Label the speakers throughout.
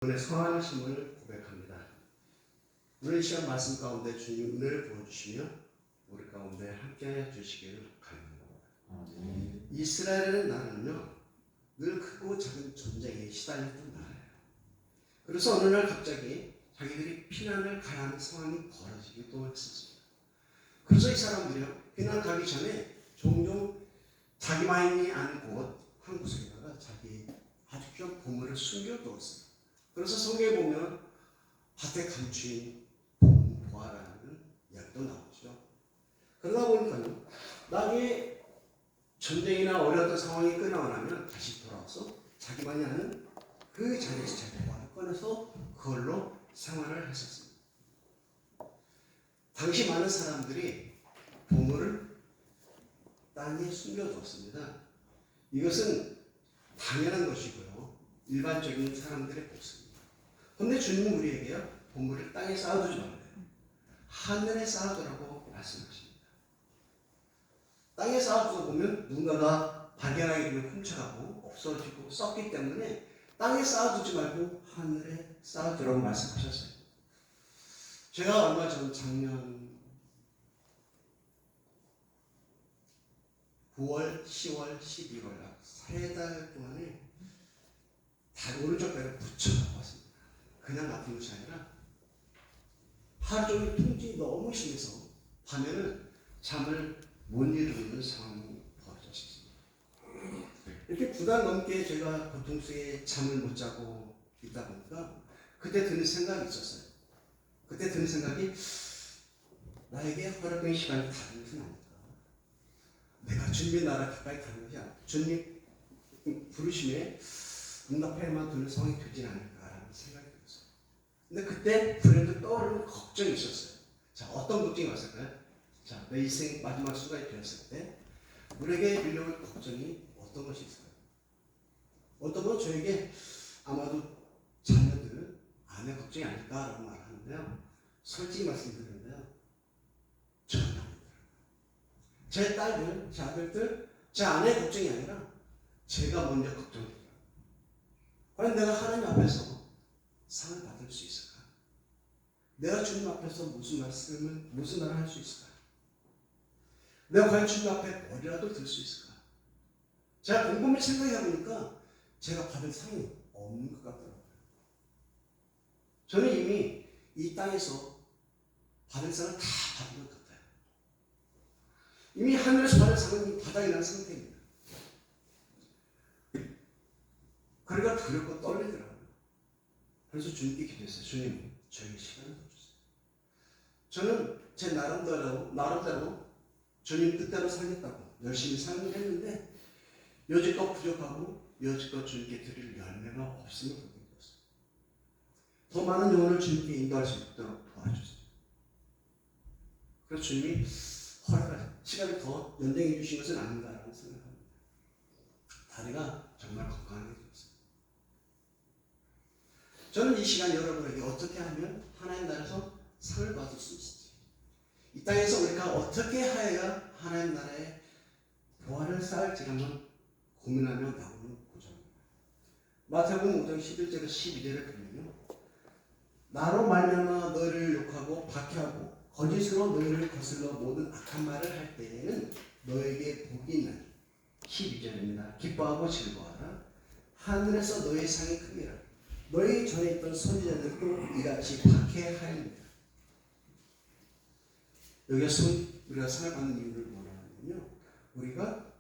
Speaker 1: 오늘 성하심을 고백합니다. 오늘 이 시간 말씀 가운데 주님 은혜를 보여주시며 우리 가운데 함께하여 주시기를 간구합니다. 이스라엘의 나라는요 늘 크고 작은 전쟁에 시달렸던 나라예요. 그래서 어느 날 갑자기 자기들이 피난을 가야 하는 상황이 벌어지기도 했었습니다. 그래서 이 사람들이요 피난 가기 전에 종종 자기만이 아는 곳 한 구석에다가 자기 아주 귀한 보물을 숨겨두었어요. 그래서 성경에 보면 밭에 감추인 보아라는 이야기도 나오죠. 그러다 보니까요 나중에 전쟁이나 어려웠던 상황이 끝나고 다시 돌아와서 자기만이 아는 그 자리에서 자기 보아를 꺼내서 그걸로 생활을 했었습니다. 당시 많은 사람들이 보물을 땅에 숨겨두었습니다. 이것은 당연한 것이고요 일반적인 사람들의 모습입니다. 그런데 주님은 우리에게요 보물을 땅에 쌓아두지 말아요. 하늘에 쌓아두라고 말씀하십니다. 땅에 쌓아두다 보면 누군가가 발견하게 되면 훔쳐가고 없어지고 썩기 때문에 땅에 쌓아두지 말고 하늘에 쌓아두라고 말씀하셨어요. 제가 얼마 전 작년 9월, 10월, 11월 약 3달 동안에 오른쪽 배를 붙여갖고 왔습니다. 그냥 아픈 것이 아니라 하루 종일 통증이 너무 심해서 밤에는 잠을 못 이루는 상황이 벌어졌습니다. 이렇게 9달 넘게 제가 고통 속에 잠을 못 자고 있다 보니까 그때 드는 생각이 있었어요. 그때 드는 생각이 나에게 허락된 시간이 다 된 것은 아닐까. 내가 주님의 나라 가까이 가는 것이 아니라 주님 부르심에 응답해야만 되는 상황이 되지 않을까라는 생각이 들었어요. 근데 그때 불현듯 떠오르는 걱정이 있었어요. 자, 어떤 걱정이 왔을까요? 자, 내 인생 마지막 순간이 되었을 때 우리에게 밀려올 걱정이 어떤 것이 있을까요? 어떤 건 저에게 아마도 자녀들, 아내 걱정이 아닐까라고 말하는데요. 솔직히 말씀드리는데요. 전혀 아닙니다. 제 딸들, 제 아들들, 제 아내 걱정이 아니라 제가 먼저 걱정돼요. 과연 내가 하나님 앞에서 상을 받을 수 있을까? 내가 주님 앞에서 무슨 말을 할 수 있을까? 내가 과연 주님 앞에 머리라도 들 수 있을까? 제가 곰곰이 생각해 보니까 제가 받을 상이 없는 것 같더라고요. 저는 이미 이 땅에서 받을 상을 다 받은 것 같아요. 이미 하늘에서 받을 상은 이 바닥에 난 상태입니다. 그러니까 두렵고 떨리더라고요. 그래서 주님께 기도했어요. 주님, 저에게 시간을 더 주세요. 저는 제 나름대로 주님 뜻대로 살겠다고 열심히 삶을 했는데 여지껏 부족하고 여지껏 주님께 드릴 열매가 없음을 보게 되었어요. 더 많은 영혼을 주님께 인도할 수 있도록 도와주세요. 그래서 주님이 허락하신 시간을 더 연장해 주신 것은 아닌가라는 생각합니다. 다리가 정말 건강하게 되었어요. 저는 이 시간 여러분에게 어떻게 하면 하나님 나라에서 상을 받을 수 있을지, 이 땅에서 우리가 어떻게 하여야 하나님 나라의 보화를 쌓을지 한번 고민하며 나오는 구절입니다. 마태복음 5장 11절에서 12절을 보면요, 나로 말미암아 너희를 욕하고 박해하고 거짓으로 너희를 거슬러 모든 악한 말을 할 때에는 너에게 복이 있나니. 12절입니다. 기뻐하고 즐거워하라. 하늘에서 너의 상이 크니라. 너희 전에 있던 선지자들도 이같이 박해하였느니라. 여기서 우리가 상을 받는 이유를 뭐냐면요, 우리가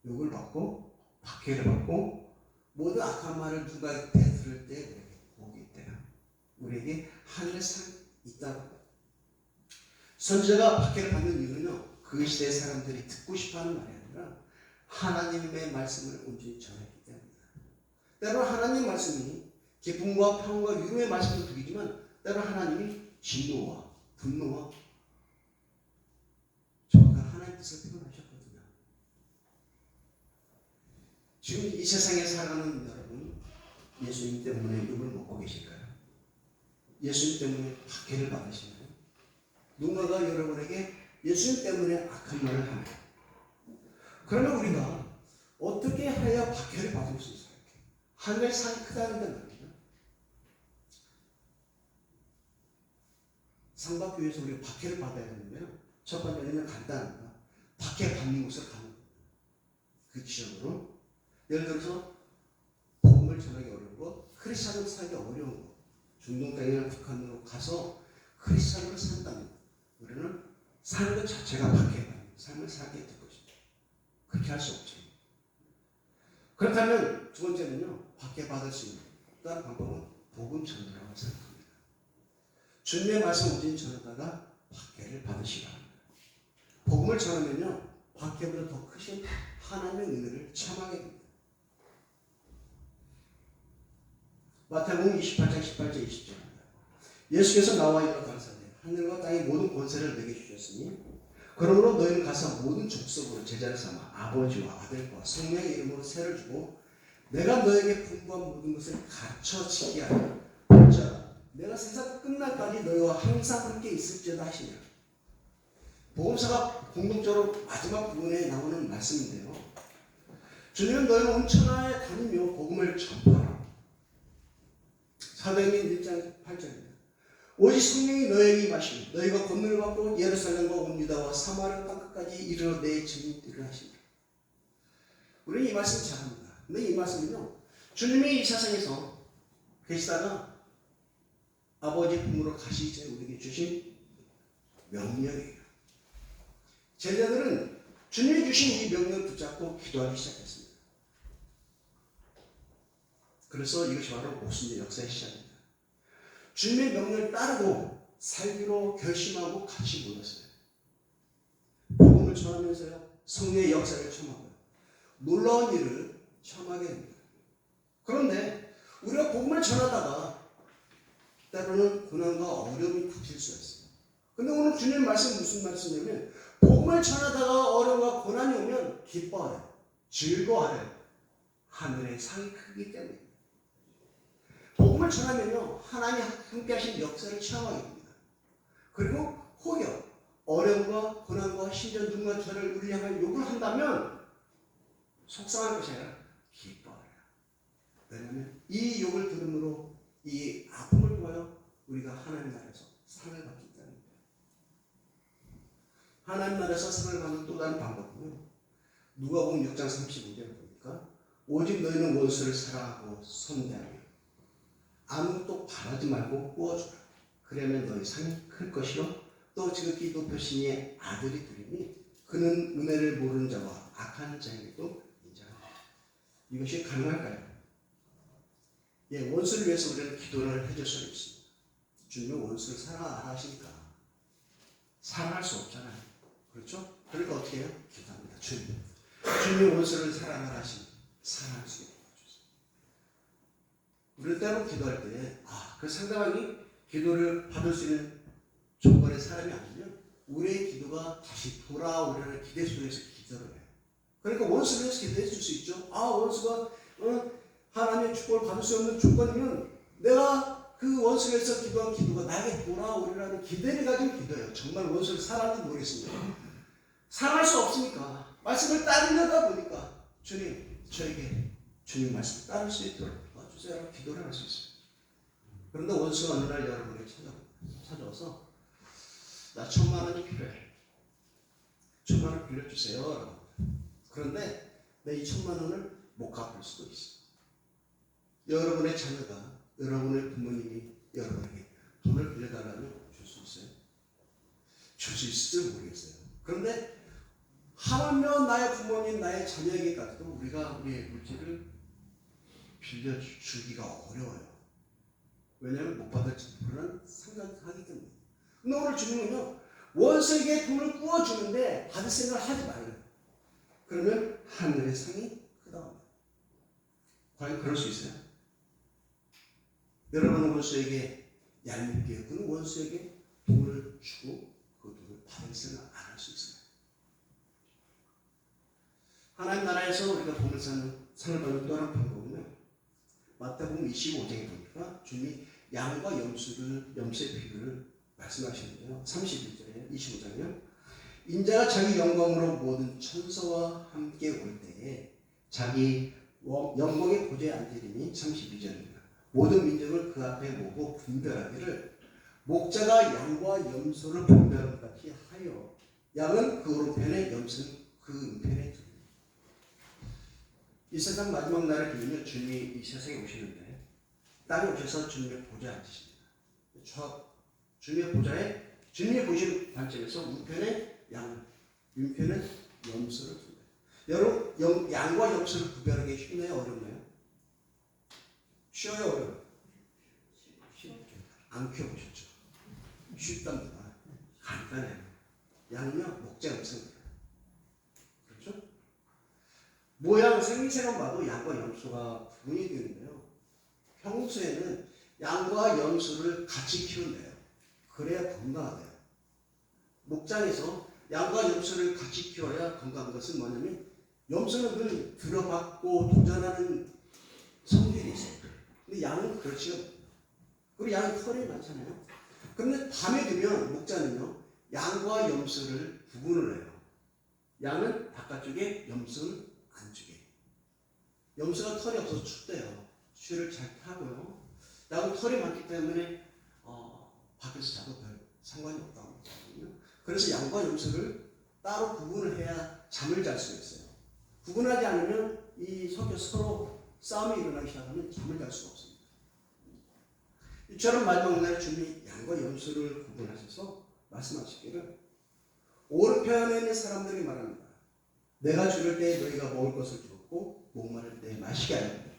Speaker 1: 욕을 받고 박해를 받고 모든 악한 말을 누가 들을 때 우리에게 복이 있대요. 우리에게 하늘의 상이 있다고. 선지자가 박해를 받는 이유는요, 그 시대 사람들이 듣고 싶어하는 말이 아니라 하나님의 말씀을 온전히 전했기 때문입니다. 때로 하나님 말씀이 기쁨과 평안과 위로의 말씀도 드리지만 때로 하나님이 진노와 분노와 정말 하나님 뜻을 표현하셨거든요. 지금 이 세상에 살아가는 여러분, 예수님 때문에 욕을 먹고 계실까요? 예수님 때문에 박해를 받으시나요? 누군가가 여러분에게 예수님 때문에 악한 말을 하나요? 그러면 우리가 어떻게 해야 박해를 받을 수 있을까요? 하늘의 상이 크다는 데 말이죠. 상 받기 위해서 우리가 박해를 받아야 되는데요. 첫 번째는 간단합니다. 박해 받는 곳을 가는 거예요. 그 지역으로. 예를 들어서 복음을 전하기 어려운 것, 크리스찬으로 살기 어려운 것, 중동 땅이나 북한으로 가서 크리스찬으로 산다면 우리는 사는 것 자체가 박해받는 삶을 살게 될 것입니다. 그렇게 할 수 없죠. 그렇다면 두 번째는요, 박해받을 수 있는 또 다른 방법은 복음 전도라고 생각합니다. 주님의 말씀 오직 전하다가 박해를 받으시기 바랍니다. 복음을 전하면요, 박해보다 더 크신 하나님의 은혜를 체험하게 됩니다. 마태복음 28장 18절 20절입니다. 예수께서 나와 이르러 가라사대 하늘과 땅의 모든 권세를 내게 주셨으니 그러므로 너희는 가서 모든 족속으로 제자를 삼아 아버지와 아들과 성령의 이름으로 세를 주고 내가 너에게 분부한 모든 것을 가르쳐 지키게 하라. 보자 내가 세상 끝날까지 너희와 항상 함께 있을지어다 하시니라. 복음서가 공동적으로 마지막 부분에 나오는 말씀인데요. 주님은 너희는 온 천하에 다니며 복음을 전파하라. 사도행전 1장 8절입니다. 오직 성령이 너에게 임하시니 너희가 권능을 받고 예루살렘과 온 유다와 사마리아 땅끝까지 이르러 내 증인들을 하시니라. 우리는 이 말씀 잘합니다. 근데 이 말씀은요, 주님이 이 세상에서 계시다가 아버지 품으로 가시기 전에 우리에게 주신 명령이에요. 제자들은 주님이 주신 이 명령을 붙잡고 기도하기 시작했습니다. 그래서 이것이 바로 목숨의 역사의 시작입니다. 주님의 명령을 따르고 살기로 결심하고 같이 모였어요. 복음을 전하면서요, 성령의 역사를 체험하고요, 놀라운 일을 체험하게 됩니다. 그런데 우리가 복음을 전하다가 때로는 고난과 어려움이 닥칠 수가 있어요. 근데 오늘 주님 말씀 무슨 말씀이냐면 복음을 전하다가 어려움과 고난이 오면 기뻐하래, 즐거워하래. 하늘의 상이 크기 때문에. 복음을 전하면요, 하나님 함께 하신 역사를 체험하게 됩니다. 그리고 혹여 어려움과 고난과 심지어 누군가 저를 우리 향한 욕을 한다면 속상한 것이 아니라 기뻐하라. 왜냐하면 이 욕을 들음으로 이 아픔을 통하여 우리가 하나님 나라에서 상을 받기 때문입니다. 하나님 나라에서 상을 받는 또 다른 방법은요, 누가복음 6장 35절에 보니까 오직 너희는 원수를 사랑하고 선대하며 아무것도 바라지 말고 꾸어주라. 그러면 너희 상이 클 것이요 또 지극히 높으시니 아들이 되리니 그는 은혜를 모르는 자와 악한 자에게도 인정합니다. 이것이 가능할까요? 예, 원수를 위해서 우리는 기도를 해줄 수는 있습니다. 주님은 원수를 사랑하라 하시니까 사랑할 수 없잖아요. 그렇죠? 그러니까 어떻게 해요? 기도합니다. 주님이 원수를 사랑하라 하시니 사랑할 수 있는 우리 때로 기도할 때, 그 상대방이 기도를 받을 수 있는 조건의 사람이 아니면 우리의 기도가 다시 돌아오려는 기대 속에서 기도를 해요. 그러니까 원수를 해서 기도해 줄 수 있죠. 원수가 하나님의 축복을 받을 수 없는 조건이면 내가 그 원수를 해서 기도한 기도가 나에게 돌아오리라는 기대를 가지고 기도해요. 정말 원수를 사랑하는지 모르겠습니다. 사랑할 수 없으니까 말씀을 따르려다 보니까 주님, 저에게 주님 말씀을 따를 수 있도록 주세요. 기도를 할 수 있어요. 그런데 원수가 어느 날 여러분에게 찾아와서 나 1,000만 원이 필요해. 1,000만 원 빌려주세요. 그런데 내 이 1,000만 원을 못 갚을 수도 있어. 여러분의 자녀가, 여러분의 부모님이 여러분에게 돈을 빌려달라면 줄 수 있어요? 줄 수 있을지 모르겠어요. 그런데 하물며 나의 부모님, 나의 자녀에게까지도 우리가 우리의 물질을 빌려주기가 어려워요. 왜냐하면 못 받을지 모르는 생각하기 때문에. 근데 오늘 주님은요, 원수에게 돈을 꾸어주는데 받을 생각을 하지 말아요. 그러면 하늘의 상이 크다. 과연 그럴 수 있어요? 여러분은 원수에게 얄밉게 군 원수에게 돈을 주고 그 돈을 받을 생각 안 할 수 있어요. 하나님 나라에서 우리가 돈을 상을 받는 또 다른 방법은요, 마태복음 25장에 보니까 주님이 양과 염소의 비유를 말씀하시는데요. 31절에 25장이요. 인자가 자기 영광으로 모든 천사와 함께 올 때에 자기 영광의 보좌에 앉으리니 32절입니다. 모든 민족을 그 앞에 모고 분별하기를 목자가 양과 염소를 분별하는 같이 하여 양은 그 오른편에 염소는 그 왼편에 두고. 이 세상 마지막 날의 기준은 주님이 이 세상에 오시는데 땅에 오셔서 주님의 보좌에 앉으십니다. 주님의 보좌에 주님이 보시는 관점에서 우편에 양, 왼편에 염소를 둡니다. 여러분 양과 염소를 구별하기 쉽나요? 어렵나요? 쉬워요? 어려워요? 안 키워보셨죠? 쉽답니다. 간단해요. 양은요 목자 염소입니다. 그렇죠? 모양 생김새만 봐도 양과 염소가 구분이 되는데요. 평소에는 양과 염소를 같이 키운대요. 그래야 건강하대요. 목장에서 양과 염소를 같이 키워야 건강한 것은 뭐냐면 염소는 늘 들어받고 도전하는 성질이 있어요. 근데 양은 그렇지가 않아요. 그리고 양은 털이 많잖아요. 그런데 밤에 되면 목자는요 양과 염소를 구분을 해요. 양은 바깥쪽에, 염소는 안쪽에. 염소가 털이 없어서 춥대요. 추위를 잘 타고요. 양은 털이 많기 때문에 밖에서 자도 별 상관이 없다고 하거든요. 그래서 양과 염소를 따로 구분을 해야 잠을 잘 수가 있어요. 구분하지 않으면 이 서로 싸움이 일어나기 시작하면 잠을 잘 수가 없습니다. 이처럼 마지막 날 주님이 양과 염소를 구분하셔서 말씀하시기를 오른편에 있는 사람들이 말합니다. 내가 줄일 때 너희가 먹을 것을 주었고 목마를 때 마시게 하였다.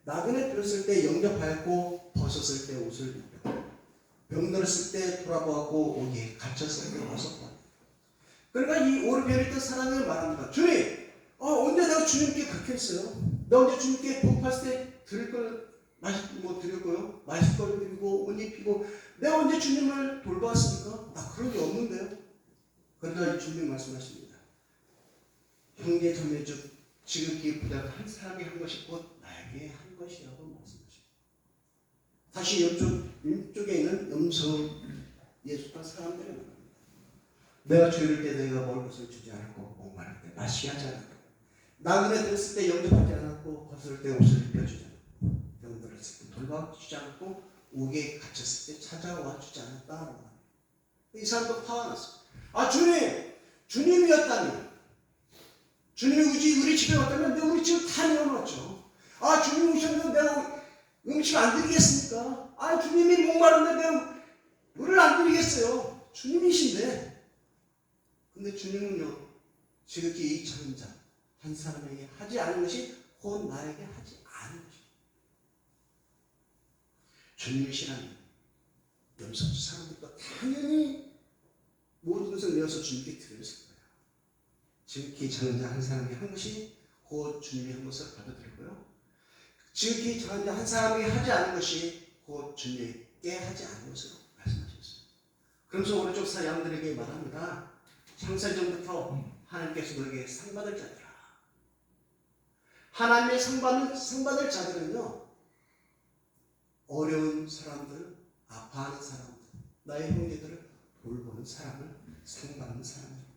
Speaker 1: 나그네 들었을 때 영접하였고 벗었을 때 옷을 입혔고 병들었을 때 돌아보았고 오기에 갇혔을 때 와서 보았다. 그러니까 이 오른편에 있던 사람이 말합니다. 주님! 언제 내가 주님께 그렇게 했어요? 내가 언제 주님께 복했을 때 드릴 걸 드렸고요. 마실 걸 드리고 옷 입히고 내가 언제 주님을 돌보았습니까? 나 그런 게 없는데요. 그러자 주님 말씀하십니다. 형제 자매 중 지극히 부탁한 사람이 한 것이 곧 나에게 한 것이라고 말씀하십니다. 다시 왼쪽에 있는 염소 예수가 사람들이 말합니다. 내가 줄일 때 너희가 먹을 것을 주지 않았고 목마를 때 마시게 하지 않았고 나그네 들었을 때 영접하지 않았고 벗을 때 옷을 입혀주지 않았고 병들었을 때 돌봐주지 않았고 옥에 갇혔을 때 찾아와 주지 않았다라고 합니다. 이 사람도 화가 났어요. 주님이었다면 주님이 우리 집에 왔다면 내가 우리 집을 다 내어놨죠. 주님 오셨는데 내가 음식 안 드리겠습니까? 주님이 목마른데 내가 물을 안 드리겠어요. 주님이신데. 근데 주님은요, 지극히 이 작은 자, 한 사람에게 하지 않은 것이 곧 나에게 하지 않은 것입니다. 주님이시라면 염소 사람들도 당연히 모든 것을 내어서 주님께 드렸을 거예요. 지극히 작은 자 한 사람이 한 것이 곧 주님이 한 것을 받아들이고요. 지극히 작은 자 한 사람이 하지 않은 것이 곧 주님께 하지 않은 것으로 말씀하셨어요. 그러면서 오른쪽 양들에게 말합니다. 창세 전부터 하나님께서 너에게 상받을 자들아. 하나님의 상받을 자들은요, 어려운 사람들, 아파하는 사람들, 나의 형제들을 돌보는 사람을 상받는 사람들.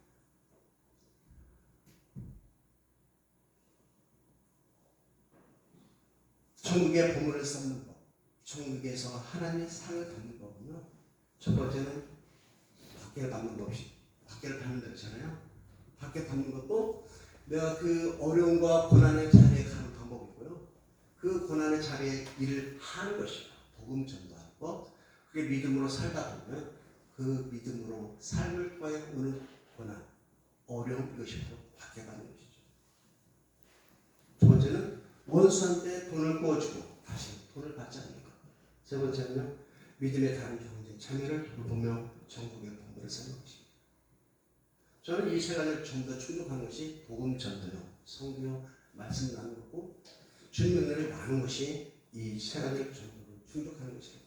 Speaker 1: 천국의 보물을 쌓는 법, 천국에서 하나님의 상을 받는 법은요, 첫 번째는 박해를 받는 법이, 박해를 받는 법이잖아요. 박해 받는 것도 내가 그 어려움과 고난의 자리에 가는 방법이고요. 그 고난의 자리에 일을 하는 것이다. 복음 전도하는 것. 그게 믿음으로 살다 보면 그 믿음으로 삶을 통해 오는 고난, 어려움, 이것이 바로 박해받는 것이죠. 두 번째는 원수한테 돈을 꿔주고 다시 돈을 받지 않는 것. 세 번째는요, 믿음의 다른 형제 자매를 돌보며 전국의 본부를 쌓는 것입니다. 저는 이 세 가지를 전부 다 충족하는 것이 복음 전도요, 성교, 말씀 나누는 거고 주님 은혜를 나누는 것이 이 세 가지를 전부 충족하는 것입니다.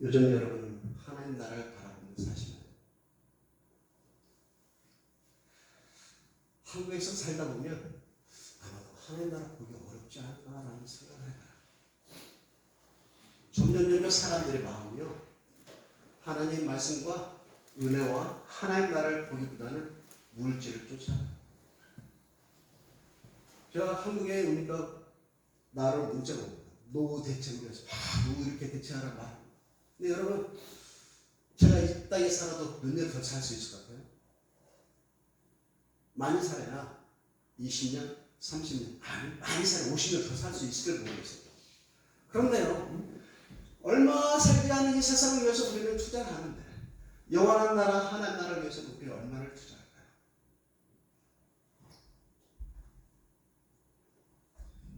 Speaker 1: 요즘 여러분은 하나님 나라를 바라보면서 사시나요? 한국에서 살다 보면 아마도 하나님 나라 보기 어렵지 않을까라는 생각을 해봐요. 점점 사람들의 마음이요, 하나님의 말씀과 은혜와 하나님 나라를 보기보다는 물질을 쫓아요. 제가 한국에 오니까 나를 문자가 옵니다. 노후 대책을 위해서 노후 이렇게 대체하라 말. 근데 여러분, 제가 이 땅에 살아도 몇 년 더 살 수 있을 것 같아요? 많이 살아야 20년, 30년, 많이 살아 50년 더 살 수 있을지 모르겠어요. 그런데요, 얼마 살지 않은 이 세상을 위해서 우리는 투자를 하는데 영원한 나라, 하나님 나라를 위해서 우리가 얼마를 투자할까요?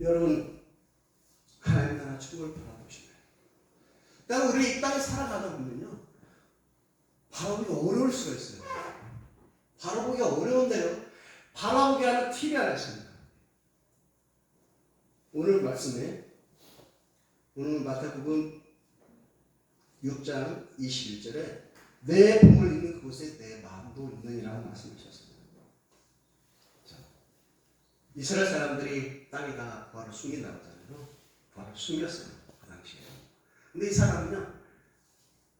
Speaker 1: 여러분, 하나님 나라 축복을 바라보시나요? 그러니까 우리 이 땅에 살아가다 보면요, 바라보기가 어려울 수가 있어요. 바라보기가 어려운데요, 바라보게 하는 팁이 하나 있습니다. 오늘 말씀에, 오늘 마태복음 6장 21절에 내 몸을 있는 그곳에 내 마음도 있느니라고 말씀하셨습니다. 자, 이스라엘 사람들이 땅에다 부활을 숨긴다고 하잖아요. 부활을 숨겼어요, 그 당시에. 근데 이 사람은요,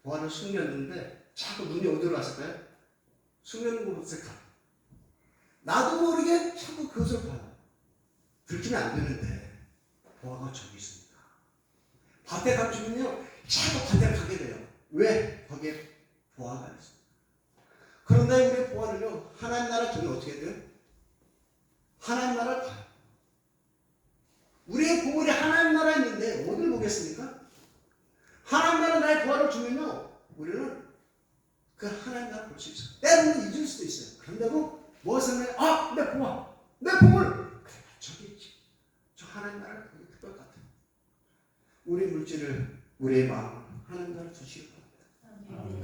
Speaker 1: 부활을 숨겼는데 자꾸 눈이 어디로 갔을까요? 숨겨놓은 곳을 가. 나도 모르게 자꾸 그것을 봐요. 들키면 안 되는데 부활가 저기 있습니다. 밭에 가주면요, 자꾸 밭에 가게 돼요. 왜? 거기에 보화가 있습니다. 그런데 우리 보화는요, 하나님 나라 쪽에 어떻게 돼요? 하나님 나라를 봐요. 우리의 보물이 하나님 나라에 있는데 어디를 보겠습니까? 하나님 나라 나의 보화를 주면요, 우리는 그 하나님 나라를 볼 수 있어요. 때로는 잊을 수도 있어요. 그런데도 무엇을 해? 아, 내 보화, 내 보물! 그래, 저기 있지. 저 하나님 나라를 보기 특별 같아요. 우리 물질을, 우리의 마음을 하나님 나라를 주시기 바랍니다.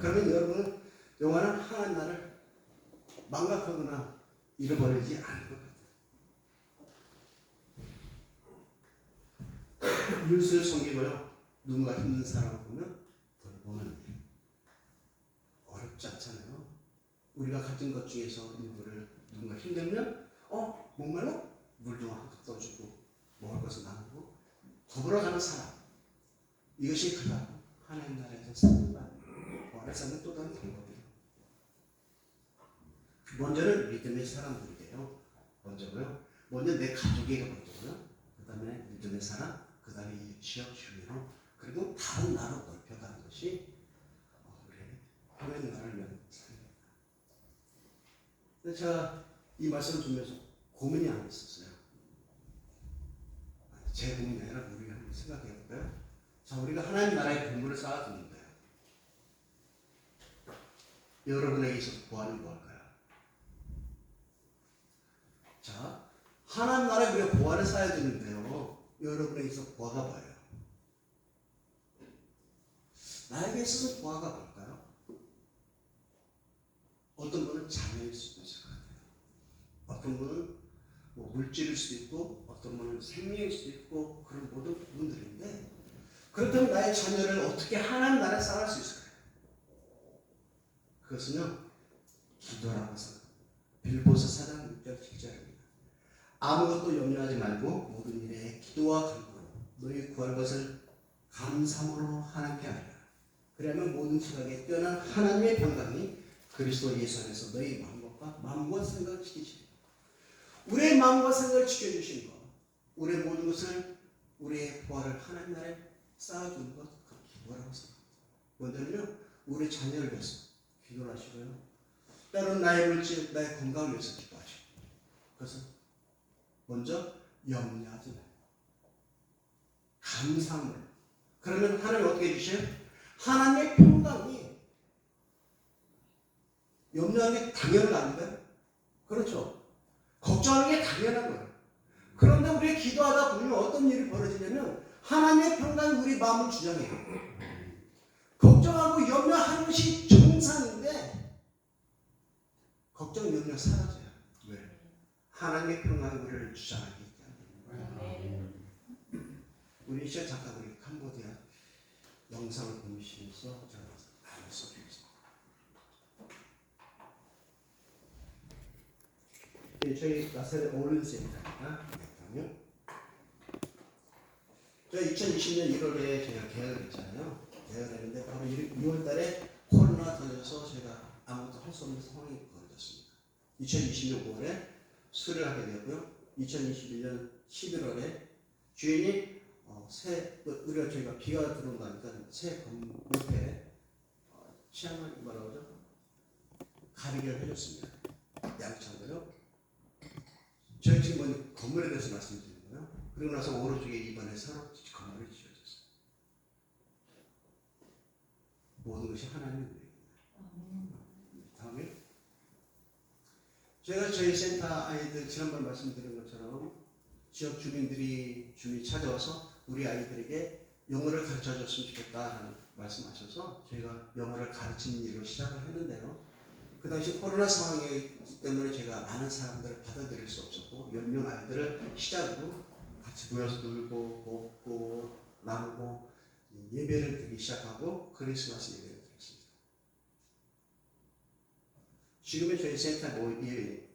Speaker 1: 그러면 여러분은 영원한 하나님 나라를 망각하거나 잃어버리지 않을 것 같아요. 뉴스를 섬기고요, 누군가 힘든 사람을 보면 돌보는 일. 어렵지 않잖아요. 우리가 가진 것 중에서 일부를 누군가 힘들면 목말라? 물 좀 한 컵 떠주고 먹을 것을 나누고 더불어가는 사람. 이것이 가장 하나님 나라에서 사는 것, 부활을 사는 또 다른 방법이에요. 먼저는 믿음의 사람들이에요. 먼저 내 가족에게 먼저고요. 그 다음에 믿음의 사람, 그 다음에 이 지역 주민으로, 그리고 다른 나라로 넓혀가는 것이 우리의 하나님 나라를 위한 삶입니다. 근데 제가 이 말씀을 주면서 고민이 안 있었어요. 제 고민이 아니라 우리가 한번 생각해 볼까요? 자, 우리가 하나님 나라의 공부를 쌓아두는데 여러분에게 있어서 보아는 뭘까요? 자, 하나님 나라에 우리가 보아를 쌓아야 되는데요, 여러분에게 있어서 보아가 뭐예요? 나에게 있어서 보아가 뭘까요? 어떤 분은 자녀일 수도 있을 것 같아요. 어떤 분은 물질일 수도 있고, 어떤 분은 생명일 수도 있고, 그런 모든 부분들인데, 그렇다면 나의 자녀를 어떻게 하나님 나라에 쌓을 수 있을까요? 그것은요, 기도라고 해서 빌보서 4장 6절 7절입니다. 아무것도 염려하지 말고 모든 일에 기도와 간구로 너희 구할 것을 감사함으로 하나님께 하리라. 그러면 모든 지각에 뛰어난 하나님의 평강이 그리스도 예수 안에서 너희 마음과 생각을 지키시리라. 우리의 마음과 생각을 지켜주신 것, 우리의 모든 것을, 우리의 보화를 하나님 나라에 쌓아주는 것, 그 기도라고 생각합니다. 먼저는요, 우리 자녀를 위해서 기도를 하시고요, 때로는 나의 물질, 나의 건강을 위해서 기도하시고, 그래서 먼저 염려하지 말고 감사함으로. 그러면 하나님 어떻게 해주셔요? 하나님의 평강이, 염려하는 게 당연한 거 아닌가요? 그렇죠. 걱정하는 게 당연한 거예요. 그런데 우리가 기도하다 보면 어떤 일이 벌어지냐면 하나님의 평강이 우리 마음을 주장해요. 걱정하고 염려하는 것이 정상인데 걱정, 염려 사라져요. 왜? 하나님의 평강이 우리를 주장하기 때문에. 우리 시아 작가들이 캄보디아 영상을 보시면서 제가 말을 써드리겠습니다. 저희 나사렛 어른센터입니다. 저 2020년 1월에 제가 계약을 했잖아요. 계약을 했는데 바로 2월 달에 코로나 터져서 제가 아무것도 할 수 없는 상황이 벌어졌습니다. 2020년 5월에 수료를 하게 되었고요. 2021년 11월에 주인이 우리가 저희가 비가 들어온다니까 새 옆에 취향을 뭐라고 하죠? 가리개를 해줬습니다. 양창으로요. 저희 지금 건물에 대해서 말씀드리는 거예요. 그리고 나서 오른쪽에 이번에 새로 건물이 지어졌어요. 모든 것이 하나님의 은혜입니다. 다음에 제가 저희 센터 아이들 지난번 말씀드린 것처럼 지역 주민이 찾아와서 우리 아이들에게 영어를 가르쳐 줬으면 좋겠다는 말씀하셔서 저희가 영어를 가르치는 일로 시작을 했는데요. 그 당시 코로나 상황이기 때문에 제가 많은 사람들을 받아들일 수 없었고 10명 아이들을 시작으로 같이 모여서 놀고 먹고 나누고 예배를 드리기 시작하고 크리스마스 예배를 드렸습니다. 지금의 저희 센터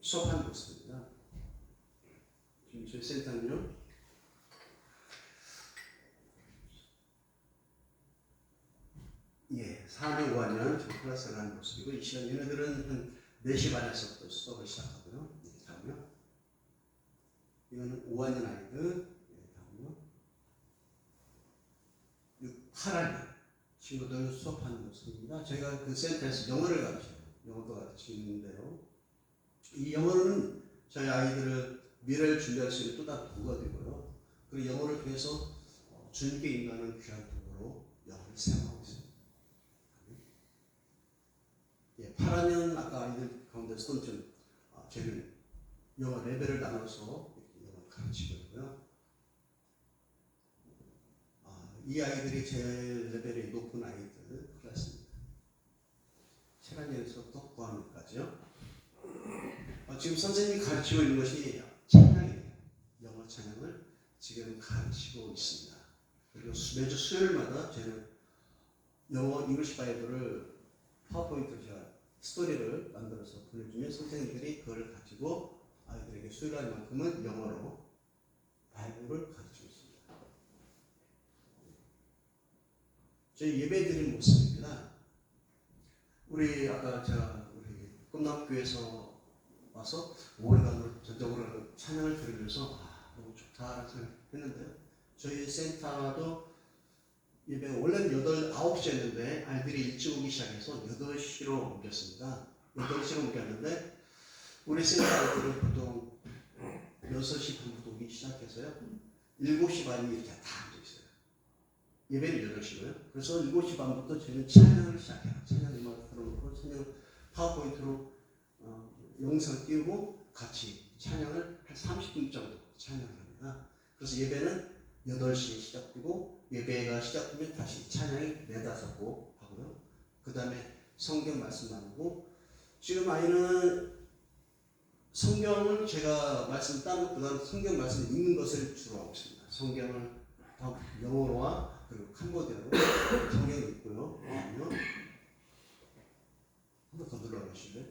Speaker 1: 수업하는 모습입니다. 지금 저희 센터는요, 4학년, 5학년 지금 클래스를 하는 모습이고, 이 시간 얘네들은 한 4시 반에서부터 수업을 시작하고요. 다음요. 이거는 5학년 아이들, 다음요. 8학년 친구들 수업하는 모습입니다. 저희가 그 센터에서 영어를 가르쳐요. 영어도 가르치는데요. 이 영어는 저희 아이들을 미래를 준비할 수 있는 또 다른 도구가 되고요. 그리고 영어를 통해서 주님께 인도하는 귀한 도구로 영어를 사용하고 있습니다. 8학년 아까 아이들 가운데서도 저희는 영어 레벨을 나눠서 영어를 가르치고 있고요. 이 아이들이 제일 레벨이 높은 아이들 클래스입니다. 7학년에서부터 9학년까지요. 지금 선생님이 가르치고 있는 것이 찬양이에요. 영어 찬양을 지금 가르치고 있습니다. 그리고 매주 수요일마다 저는 영어 잉글리시 바이블을 파워포인트로 제가 스토리를 만들어서 보내주면 선생님들이 그걸 가지고 아이들에게 수요일날만큼은 영어로 바이블을 가르치고 있습니다. 저희 예배 드리는 모습입니다. 우리 아까 우리 꿈남교에서 와서 오래간으로 전적으로 찬양을 들으면서 너무 좋다라는 생각했는데요. 저희 센터도 예배가 원래는 9시였는데 아이들이 일찍 오기 시작해서 8시로 옮겼습니다. 8시로 옮겼는데 우리 센터 아이들은 보통 6시 반부터 오기 시작해서요. 7시 반이 이렇게 다 앉아있어요. 예배는 8시고요. 그래서 7시 반부터 저희는 찬양을 시작해요. 찬양 음악을 틀어놓고 찬양 파워포인트로 영상 띄우고 같이 찬양을 한 30분 정도 찬양을 합니다. 그래서 예배는 8시에 시작되고 예배가 시작되면 다시 찬양이 4-5곡 하고요. 그 다음에 성경 말씀 나누고 지금 아이는 성경을 제가 말씀 따로 그 다음 성경 말씀 읽는 것을 주로 하고 있습니다. 성경을 영어로와 그리고 캄보디아로 성경을 읽고요. 한 번 더 눌러주실래요?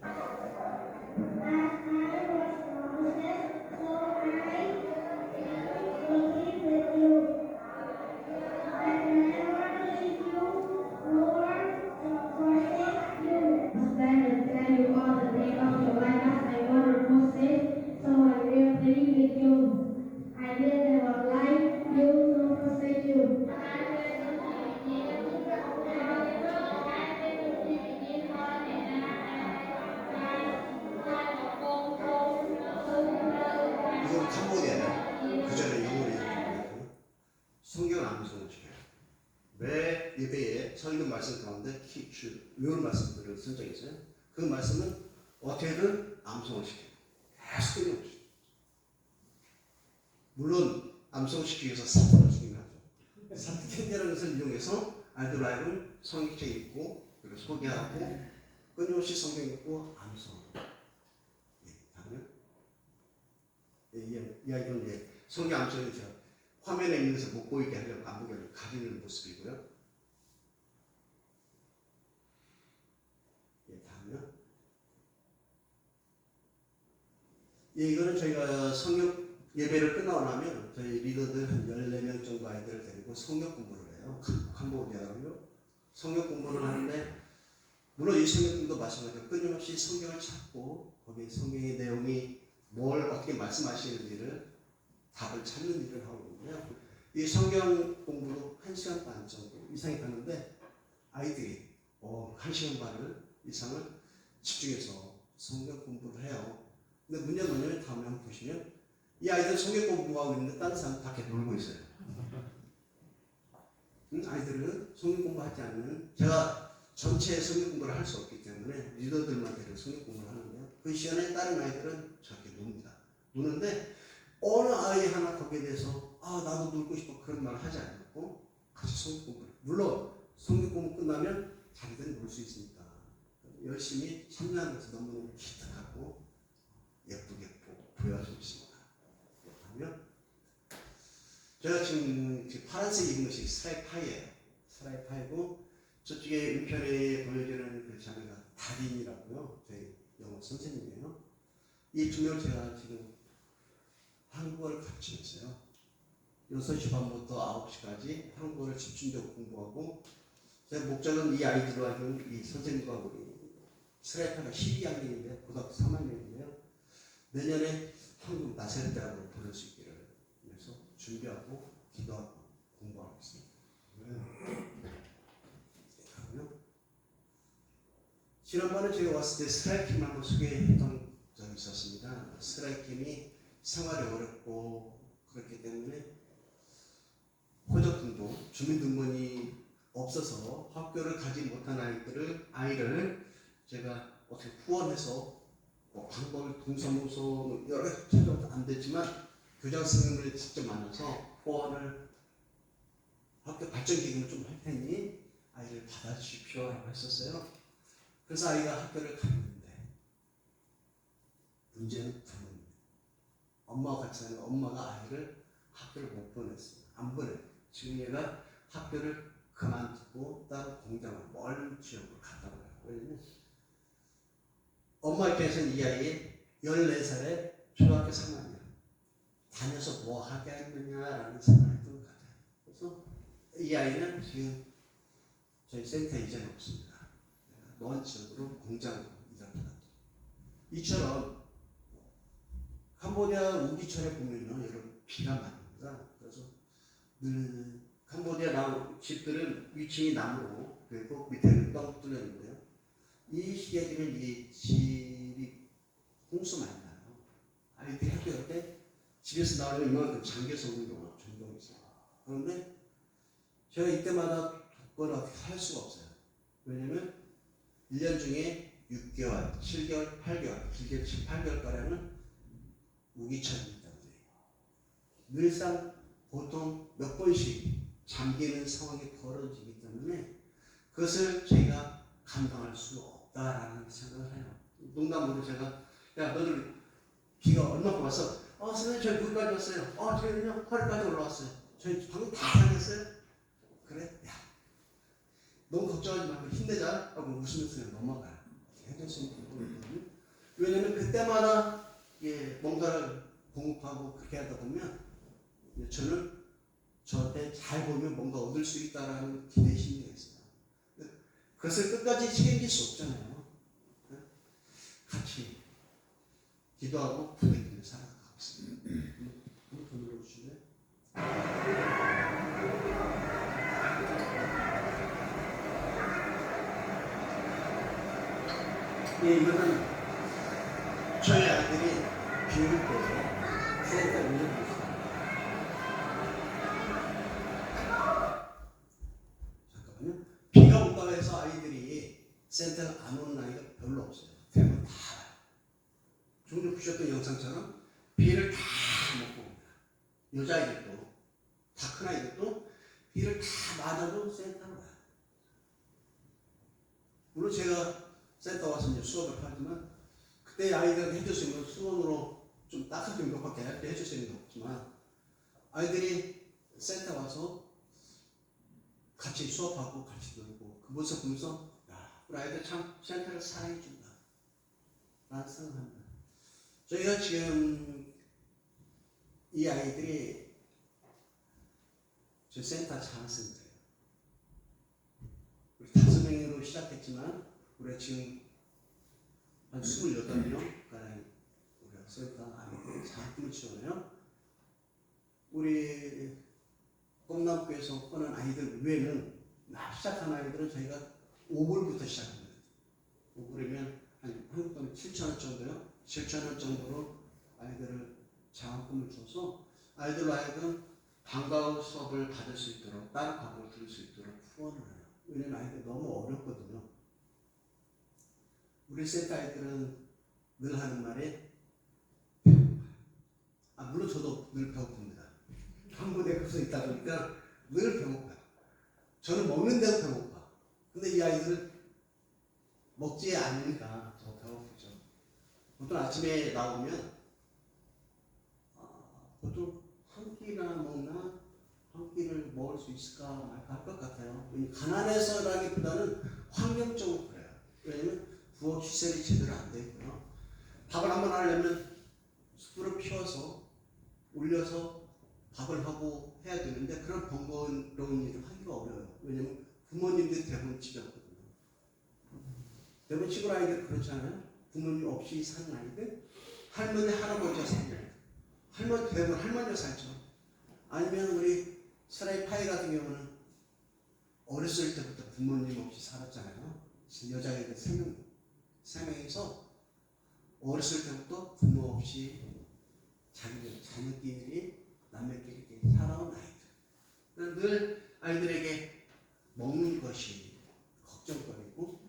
Speaker 1: 이건 캄보디아예요. 그 전에 영어로 읽었거든요. 성경 암송을 시켜요. 매 예배에 성경 말씀 가운데 외우는 말씀들을 선정했어요. 그 말씀은 어떻게든 암송을 시켜요. 계속 끊임없이. 물론 암송시키기 위해서 사탄을 죽임하죠. 사탄 캔디라는 것을 이용해서 아이들 라이브를 성경책 읽고 그리고 소개하고 끊임없이 성경 읽고 암송. 다음에 이 아이들은 성경 암송을 제가 화면에 있는 것을 못 보이게 하려고 안무결을 가리는 모습이고요. 다음요. 이거는 저희가 성경 예배를 끝나고 나면 저희 리더들 한 14명 정도 아이들을 데리고 성경 공부를 해요. 캄보디아로요. 성경 공부를 하는데 물론 이 성경도 마찬가지로 끊임없이 성경을 찾고 거기에 성경의 내용이 뭘 어떻게 말씀하시는지를 답을 찾는 일을 하고 있는데요. 이 성경 공부로 1시간 반 정도 이상이 가는데 아이들이 1시간 반을 이상을 집중해서 성경 공부를 해요. 근데 문제는 뭐냐면 다음에 한번 보시면 이 아이들 성경 공부하고 있는데 다른 사람 밖에 놀고 있어요. 아이들은 성경 공부하지 않는, 제가 전체 성경 공부를 할 수 없기 때문에 리더들만 데려 성경 공부를 하는데요. 그 시간에 다른 아이들은 저렇게 놉니다. 노는데 어느 아이 하나 거기에 대해서 나도 놀고 싶어 그런 말을 하지 않고 같이 성경 공부를, 물론 성경 공부 끝나면 자기들은 놀 수 있으니까 열심히 참여하는 것을 너무너무 기특하고 예쁘게 보여주고 있습니다. 그러면 제가 지금 파란색 입은 것이 스트라이파이예요. 스트라이파이고 저쪽에 왼편에 보여지는 그 자매가 달인이라고요. 저희 영어 선생님이에요. 이 두 명 제가 지금 한국어를 가르치면서요. 6시 반부터 9시까지 한국어를 집중적으로 공부하고, 제 목적은 이 아이들과 이 선생님과 우리 스트라이파가 12학년인데 고등학교 3학년인데요. 내년에 한국 나세렛 대학으로 보낼 수 있기를 위해서 준비하고 기도하고 공부하고 있습니다. 지난번에 제가 왔을 때 스트라이킴을 한번 소개했던 적이 있었습니다. 스트라이킴이 생활이 어렵고 그렇기 때문에 호적등본, 주민등본이 없어서 학교를 가지 못한 아이를 제가 어떻게 후원해서 방법을 동사무소 여러 가지 찾아도 안 됐지만 교장 선생님을 직접 만나서 후원을 학교 발전 기금을 좀 할 테니 아이를 받아주십시오라고 했었어요. 그래서 아이가 학교를 갔는데 문제는 부모입니다. 엄마와 같이 사는 엄마가 아이를 학교를 못 보냈어요. 안 보내. 지금 얘가 학교를 그만두고 따로 공장을 멀은 지역으로 갔다고 해요. 왜냐면 엄마 입장에서는 이 아이의 14살에 초등학교 3학년 다녀서 뭐 하겠느냐라는 생각을 했던 것 같아요. 그래서 이 아이는 지금 저희 센터에 이제는 없습니다. 먼 지역으로 공장으로 이전을 받았죠. 이처럼 캄보디아 우기철에 보면요, 여러분 비가 많습니다. 그래서 늘 캄보디아 집들은 위층이 나무로 그리고 밑에는 떡 뚫려 있는데요. 이 시기에 되면 이 집이 홍수 많이 나요. 아이들이 학교 갈 때 집에서 나오면 이만큼 잠겨서 오는 경우가 종종 있어요. 그런데 제가 이때마다 독거를 어떻게 할 수가 없어요. 왜냐면 1년 중에 6개월, 7개월, 8개월, 길게 7, 8개월가량은 우기철이기 때문에 늘상 보통 몇 번씩 잠기는 상황이 벌어지기 때문에 그것을 제가 감당할 수 없다라는 생각을 해요. 농담으로 제가 야 너들 비가 얼마큼 왔어? 선생님 저희 물까지 왔어요. 저희는요 허리까지 올라왔어요. 저희 방금 다 상했어요. 그래? 야 너무 걱정하지 말고 힘내자 하고 웃으면서 넘어가요. 해줄 수 있는 부분이 있거든요. 왜냐면 그때마다 뭔가를 공급하고 그렇게 하다 보면 저는 저한테 잘 보면 뭔가 얻을 수 있다라는 기대 심리가 있어요. 그것을 끝까지 책임질 수 없잖아요. 같이 기도하고 부대끼며 살아가고 있습니다. 한번 더 눌러주실래요? 이거는 저희 아이들이 비올 때 센터 운영을 했어요. 잠깐만요. 비가 온다고 해서 아이들이 센터를 안 오는 아이가 별로 없어요. 대부분 다 알아요. 조금 보셨던 영상처럼 비를 다 먹고 옵니다. 여자아이들도 다 큰 아이들도 비를 다 맞아도 센터로 와요. 물론 제가 센터 와서 이제 수업을 하지만 그때 아이들한테 해줄 수 있는 수원으로 좀 따뜻한 것밖에 해줄 수 있는 게 없지만 아이들이 센터 와서 같이 수업하고 같이 놀고 그 모습 보면서 야, 우리 아이들 참 센터를 사랑해준다 라는 생각합니다. 저희가 지금 이 아이들이 저 센터 장학생들이에요. 우리 5명으로 시작했지만 우리가 지금 한 28명 가량 우리 센터 아이들이 장학금을 지원해요. 우리 꿈나무교에서 오는 아이들 외에는 막 시작한 아이들은 저희가 5불부터 시작합니다. 5불이면 한 한국 돈 7,000원 정도요. 7,000원 정도로 아이들을 장학금을 줘서 아이들은 방과후 수업을 받을 수 있도록 다른 과목을 들을 수 있도록 후원을 해요. 왜냐면 아이들이 너무 어렵거든요. 우리 센터 아이들은 늘 하는 말이 물론 저도 늘 배고픕니다. 한국에 가서 있다 보니까 늘 배고파요. 저는 먹는데도 배고파. 근데 이 아이들 먹지 않으니까 더 배고프죠. 보통 아침에 나오면 보통 한 끼나 먹나 한 끼를 먹을 수 있을까 말까 할 것 같아요. 가난해서라기보다는 환경적으로 그래요. 왜냐면 부엌 시설이 제대로 안 돼 있고요. 밥을 한번 하려면 숯불을 피워서 올려서 밥을 하고 해야 되는데 그런 번거로운 일을 하기가 어려워요. 왜냐면 부모님들이 대부분 집에 없거든요. 대부분 시골 아이들 그렇잖아요. 부모님 없이 사는 아이들, 할머니 할아버지가 사는 아이들. 대부분 할머니가 살죠. 아니면 우리 스라이 파이 같은 경우는 어렸을 때부터 부모님 없이 살았잖아요. 여자애들 3명이서 어렸을 때부터 부모 없이 자녀끼리 남매끼리 이렇게 살아온 아이들. 늘 아이들에게 먹는 것이 걱정거리고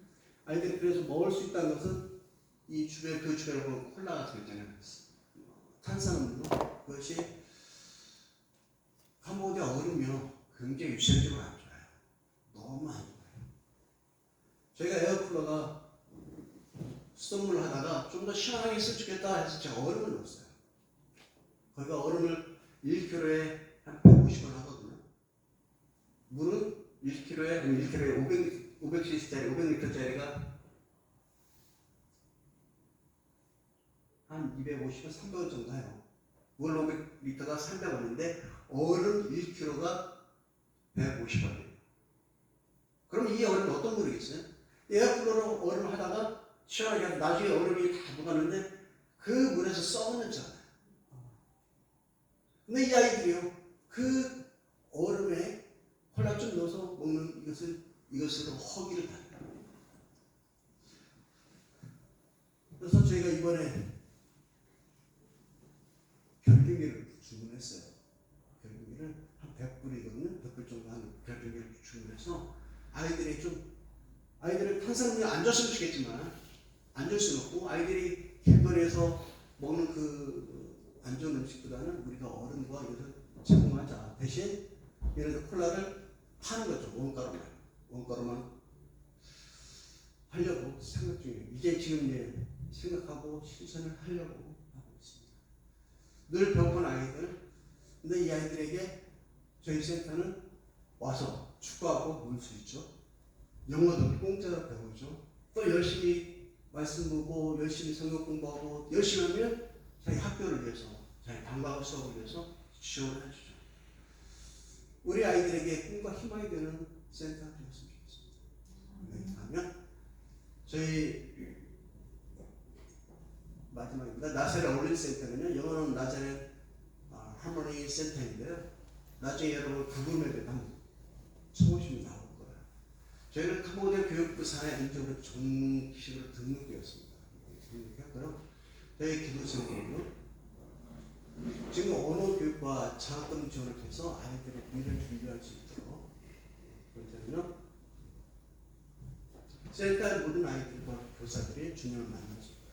Speaker 1: 아이들이 그래서 먹을 수 있다는 것은 이 주변에 보면 콜라 같은 거 있잖아요. 탄산음료 그것이 캄보디아 얼음이요 굉장히 위생적으로 안 좋아요. 너무 안 좋아요. 저희가 에어쿨러가 수돗물 하다가 좀 더 시원하게 했으면 좋겠다 해서 제가 얼음을 넣었어요. 거기가 얼음을 1kg에 한 150원 하거든요. 물은 1kg에 500cc짜리 500리터짜리가 한 250원, 300원 정도 해요. 물 500리터가 300원인데 얼음 1kg가 150원이에요. 그럼 이 얼음은 어떤 물이겠어요? 에어쿨러로 얼음을 하다가 시원하게 하고 나중에 얼음이 다 녹았는데 그 물에서 썩는 잖아요. 근데 이 아이들이요 그 얼음에 콜라 좀 넣어서 먹는 이것으로 허기를 달아요. 그래서 저희가 이번에 결빙기를 주문했어요. 결빙기를 한 100불이거든요. 100불 정도 하는 결빙기를 주문해서 아이들은 탄산음료 안 줬으면 좋겠지만 안 줄 수는 없고 아이들이 길거리에서 먹는 안 좋은 음식보다는 우리가 어른과 이것을 제공하자. 대신 예를 들어 콜라를 파는 거죠. 원가로만 하려고 생각 중이에요. 이제 지금 생각하고 실천을 하려고 하고 있습니다. 늘 배고픈 아이들. 근데 이 아이들에게 저희 센터는 와서 축구하고 놀 수 있죠. 영어도 공짜로 배우죠. 또 열심히 말씀 보고 열심히 성경 공부하고 열심히 하면 자기 학교를 위해서 자기 방과후 수업을 위해서 지원을 해주죠. 우리 아이들에게 꿈과 희망이 되는 센터가 되었으면 좋겠습니다. 그러면 저희 마지막입니다. 나사렛 어울린 센터는요. 영어는 나사렛 하모니 센터인데요. 나중에 여러분 구글맵에 한번 쳐보시면 나올 거예요. 저희는 캄보디아 교육부 산하 인적으로 정식으로 등록되었습니다. 등록했고요. 저희 기도생들은요. 지금 언어 교육과 장학금 지원을 해서 아이들의 미래를 준비할 수 있도록 그렇다면요. 센터의 모든 아이들과 교사들이 주님을 만날 수 있도록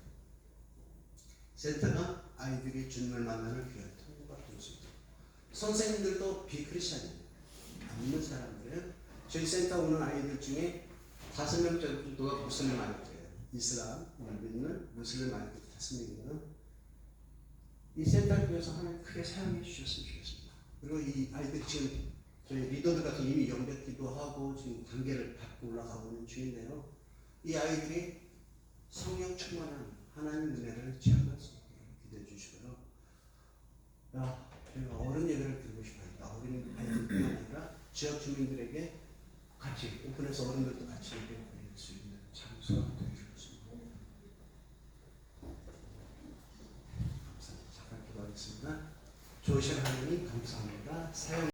Speaker 1: 센터가 아이들이 주님을 만나는 귀한 통로가 될 수 있도록 선생님들도 비크리스찬입니다. 안 믿는 사람들은 저희 센터 오는 아이들 중에 5명 정도가 무슬림 아이들이에요. 이슬람을 믿는 무슬림 아이들 5명이고요. 이 센터를 위해서 하나님 크게 사용해 주셨으면 좋겠습니다. 그리고 이 아이들 지금 저희 리더들 같은 이미 영접기도 하고 지금 단계를 밟고 올라가고 있는 중인데요. 이 아이들이 성령 충만한 하나님 은혜를 체험할 수 있게 기도해 주시고요. 저희가 어른 예배를 드리고 싶어요. 어린 아이들뿐만 아니라 지역 주민들에게 같이 오픈해서 어른들도 같이 예배 드릴 수 있는 장소가 되어 주셨습니다. 감사합니다. 잠깐 기도하겠습니다. 좋으신 하나님 감사합니다. 사용